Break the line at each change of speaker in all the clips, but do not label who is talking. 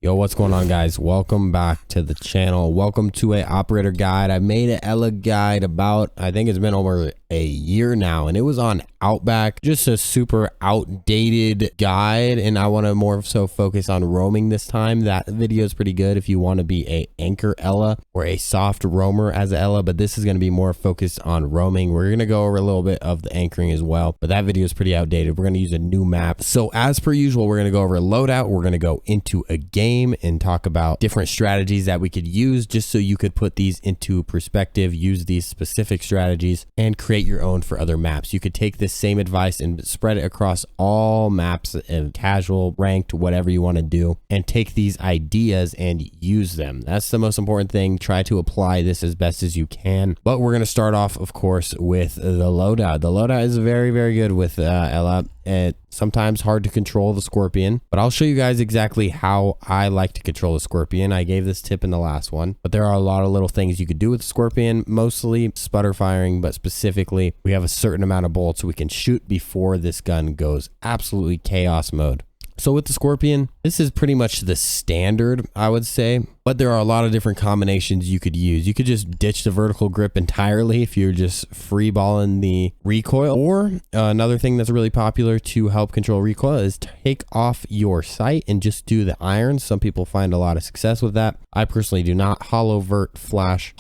Yo, what's going on, guys? Welcome back to the channel. Welcome to a operator guide. I made an ELA guide about, I think it's been over a year now, and it was on Outback, just a super outdated guide, and I want to more so focus on roaming this time. That video is pretty good if you want to be a anchor ELA or a soft roamer as a ELA, but this is going to be more focused on roaming. We're going to go over a little bit of the anchoring as well, but that video is pretty outdated. We're going to use a new map. So as per usual, we're going to go over a loadout. We're going to go into a game and talk about different strategies that we could use just so you could put these into perspective, use these specific strategies, and create your own for other maps. You could take this same advice and spread it across all maps, casual, ranked, whatever you want to do, and take these ideas and use them. That's the most important thing. Try to apply this as best as you can. But we're going to start off, of course, with the loadout. The loadout is very, very good with ELA. It's sometimes hard to control the Scorpion, but I'll show you guys exactly how I like to control the Scorpion. I gave this tip in the last one, but there are a lot of little things you could do with the Scorpion, mostly sputter firing, but specifically we have a certain amount of bullets so we can shoot before this gun goes absolutely chaos mode. So with the Scorpion, this is pretty much the standard, I would say, but there are a lot of different combinations you could use. You could just ditch the vertical grip entirely if you're just free balling the recoil, or another thing that's really popular to help control recoil is take off your sight and just do the irons. Some people find a lot of success with that. I personally do not. Hollow vert flash.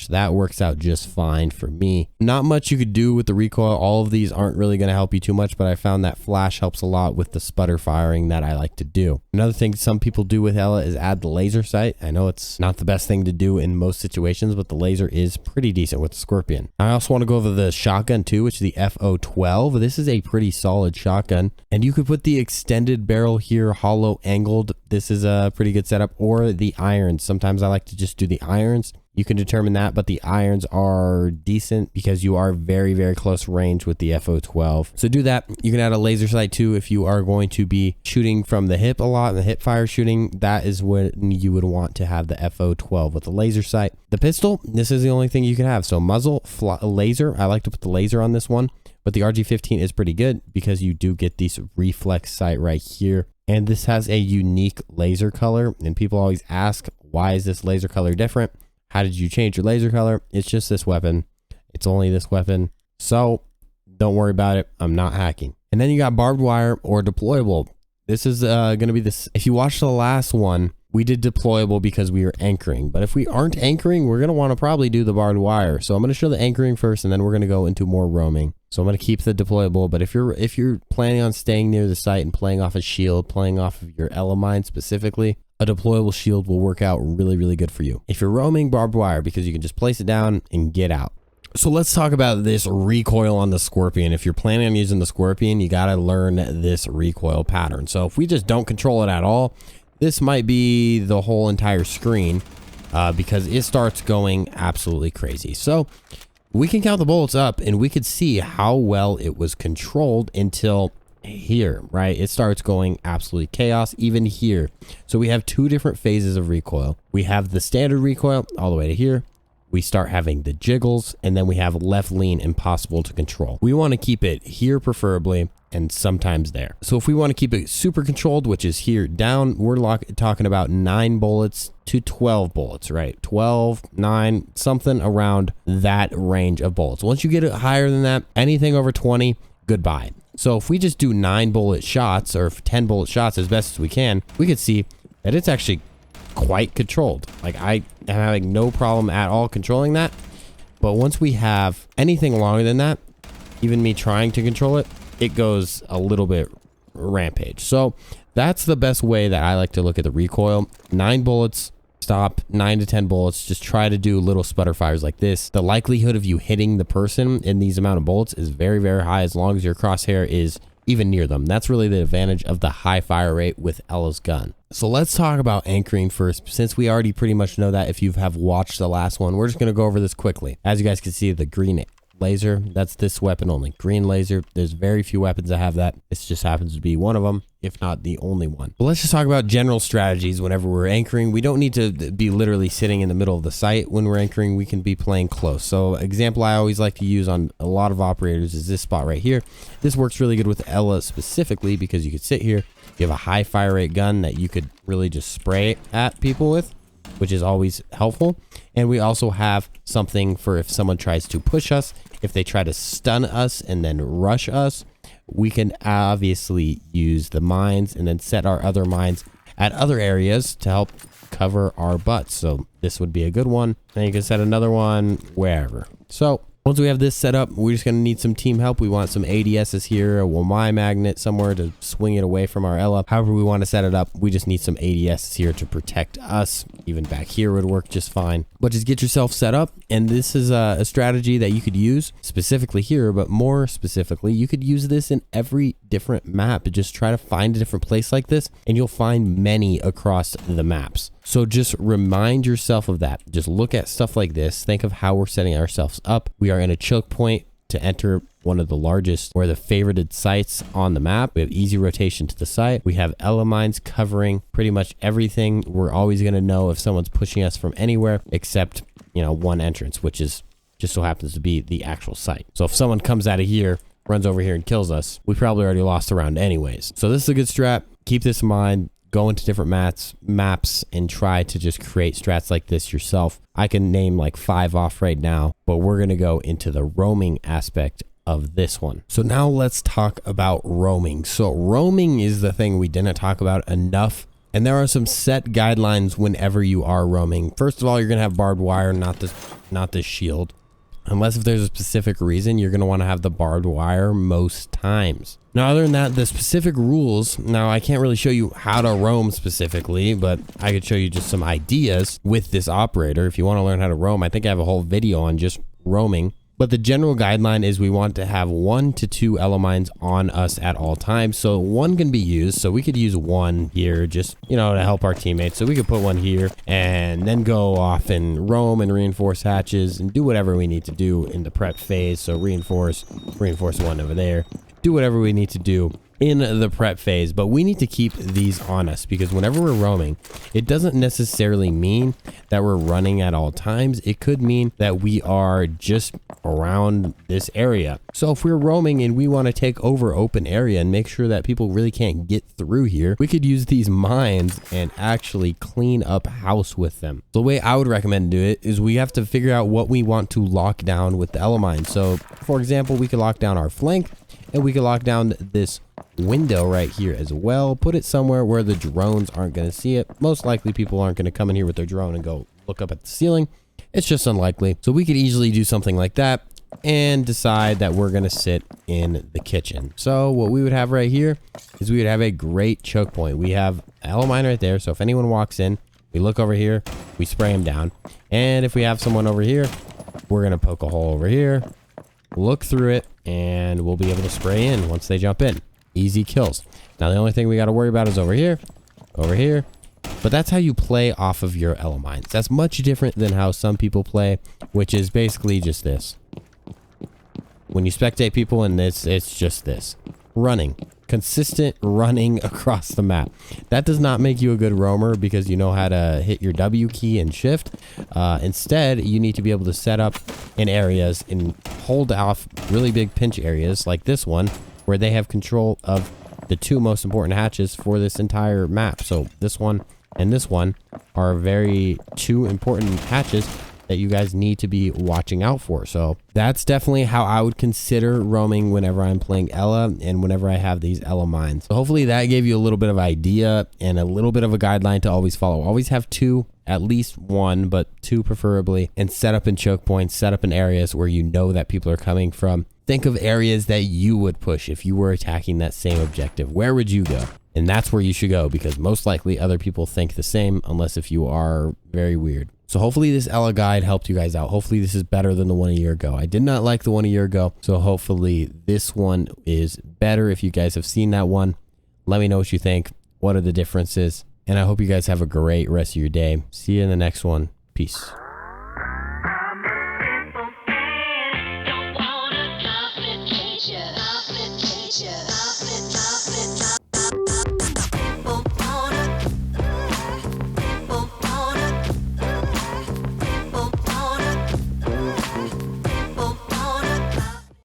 That works out just fine for me. Not much you could do with the recoil. All of these aren't really going to help you too much, but I found that flash helps a lot with the sputter firing that I like to do. Another thing some people do with ELA is add the laser sight. I know it's not the best thing to do in most situations, but the laser is pretty decent with the Scorpion. I also want to go over the shotgun too, which is the FO12. This is a pretty solid shotgun, and you could put the extended barrel here, hollow angled. This is a pretty good setup, or the irons. Sometimes I like to just do the irons. You can determine that, but the irons are decent because you are very, very close range with the FO12. So do that. You can add a laser sight too if you are going to be shooting from the hip a lot, the hip fire shooting. That is when you would want to have the FO12 with the laser sight. The pistol, this is the only thing you can have. So muzzle, laser. I like to put the laser on this one, but the RG15 is pretty good because you do get this reflex sight right here. And this has a unique laser color, and people always ask, why is this laser color different? How did you change your laser color? It's just this weapon. It's only this weapon. So don't worry about it. I'm not hacking. And then you got barbed wire or deployable. This is going to be this. If you watched the last one, we did deployable because we were anchoring. But if we aren't anchoring, we're going to want to probably do the barbed wire. So I'm going to show the anchoring first, and then we're going to go into more roaming. So I'm going to keep the deployable, but if you're planning on staying near the site and playing off a shield, playing off of your ELA mine specifically, a deployable shield will work out really, really good for you. If you're roaming, barbed wire, because you can just place it down and get out. So let's talk about this recoil on the Scorpion. If you're planning on using the Scorpion, you got to learn this recoil pattern. So if we just don't control it at all, this might be the whole entire screen because it starts going absolutely crazy. So we can count the bullets up and we could see how well it was controlled until here, right? It starts going absolutely chaos even here. So we have two different phases of recoil. We have the standard recoil all the way to here. We start having the jiggles, and then we have left lean, impossible to control. We want to keep it here preferably, and sometimes there. So if we want to keep it super controlled, which is here down, we're talking about 9 bullets to 12 bullets, right? 12, 9, something around that range of bullets. Once you get it higher than that, anything over 20, goodbye. So if we just do 9 bullet shots or 10 bullet shots as best as we can, we could see that it's actually quite controlled. Like I am having no problem at all controlling that. But once we have anything longer than that, even me trying to control it, it goes a little bit rampage. So that's the best way that I like to look at the recoil. 9 bullets, stop. 9 to 10 bullets. Just try to do little sputter fires like this. The likelihood of you hitting the person in these amount of bullets is very, very high as long as your crosshair is even near them. That's really the advantage of the high fire rate with ELA's gun. So let's talk about anchoring first, since we already pretty much know that if you have watched the last one. We're just going to go over this quickly. As you guys can see, the green laser, that's this weapon only. Green laser, there's very few weapons that have that. This just happens to be one of them, if not the only one. But let's just talk about general strategies whenever we're anchoring. We don't need to be literally sitting in the middle of the site when we're anchoring. We can be playing close. So example I always like to use on a lot of operators is this spot right here. This works really good with ELA specifically because you could sit here, You have a high fire rate gun that you could really just spray at people with, which is always helpful. And we also have something for if someone tries to push us, if they try to stun us and then rush us, we can obviously use the mines and then set our other mines at other areas to help cover our butts. So this would be a good one. And you can set another one wherever. So once we have this set up, we're just going to need some team help. We want some ADSs here, a Y magnet somewhere to swing it away from our ELA. However we want to set it up, we just need some ADSs here to protect us. Even back here would work just fine. But just get yourself set up. And this is a strategy that you could use specifically here, but more specifically, you could use this in every different map. Just try to find a different place like this, and you'll find many across the maps. So just remind yourself of that. Just look at stuff like this. Think of how we're setting ourselves up. We are in a choke point to enter one of the largest or the favorited sites on the map. We have easy rotation to the site. We have ELA mines covering pretty much everything. We're always going to know if someone's pushing us from anywhere except, one entrance, which is just so happens to be the actual site. So if someone comes out of here, runs over here and kills us, we probably already lost the round anyways. So this is a good strat. Keep this in mind. Go into different maps and try to just create strats like this yourself. I can name like 5 off right now, but we're going to go into the roaming aspect of this one. So now let's talk about roaming. So roaming is the thing we didn't talk about enough. And there are some set guidelines whenever you are roaming. First of all, you're going to have barbed wire, not this shield. Unless if there's a specific reason, you're going to want to have the barbed wire most times. Now, other than that, the specific rules, now I can't really show you how to roam specifically, but I could show you just some ideas with this operator. If you want to learn how to roam, I think I have a whole video on just roaming. But the general guideline is we want to have 1 to 2 ELA mines on us at all times. So 1 can be used. So we could use 1 here just, to help our teammates. So we could put 1 here and then go off and roam and reinforce hatches and do whatever we need to do in the prep phase. So reinforce 1 over there. Do whatever we need to do in the prep phase, but we need to keep these on us because whenever we're roaming, it doesn't necessarily mean that we're running at all times. It could mean that we are just around this area. So if we're roaming and we want to take over open area and make sure that people really can't get through here, we could use these mines and actually clean up house with them. The way I would recommend to do it is we have to figure out what we want to lock down with the ELA mine. So for example, we could lock down our flank and we could lock down this window right here as well. Put it somewhere where the drones aren't going to see it. Most likely people aren't going to come in here with their drone and go look up at the ceiling. It's just unlikely. So we could easily do something like that and decide that we're going to sit in the kitchen. So what we would have right here is we would have a great choke point. We have ELA mine right there. So if anyone walks in, we look over here, we spray them down. And if we have someone over here, we're going to poke a hole over here, look through it, and we'll be able to spray in once they jump in. Easy kills. Now the only thing we got to worry about is over here. But that's how you play off of your ELA mines. That's much different than how some people play, which is basically just this. When you spectate people in this, it's just this. Running. Consistent running across the map. That does not make you a good roamer because you know how to hit your W key and shift. Instead, you need to be able to set up in areas and hold off really big pinch areas like this one, where they have control of the 2 most important hatches for this entire map. So this one and this one are very 2 important hatches that you guys need to be watching out for. So that's definitely how I would consider roaming whenever I'm playing ELA and whenever I have these ELA mines. So hopefully that gave you a little bit of idea and a little bit of a guideline to always follow. Always have 2, at least 1, but 2 preferably, and set up in choke points, set up in areas where you know that people are coming from. Think of areas that you would push if you were attacking that same objective. Where would you go? And that's where you should go because most likely other people think the same unless if you are very weird. So hopefully this ELA guide helped you guys out. Hopefully this is better than the one a year ago. I did not like the one a year ago. So hopefully this one is better. If you guys have seen that one, let me know what you think. What are the differences? And I hope you guys have a great rest of your day. See you in the next one. Peace.
Don't wanna complicate ya.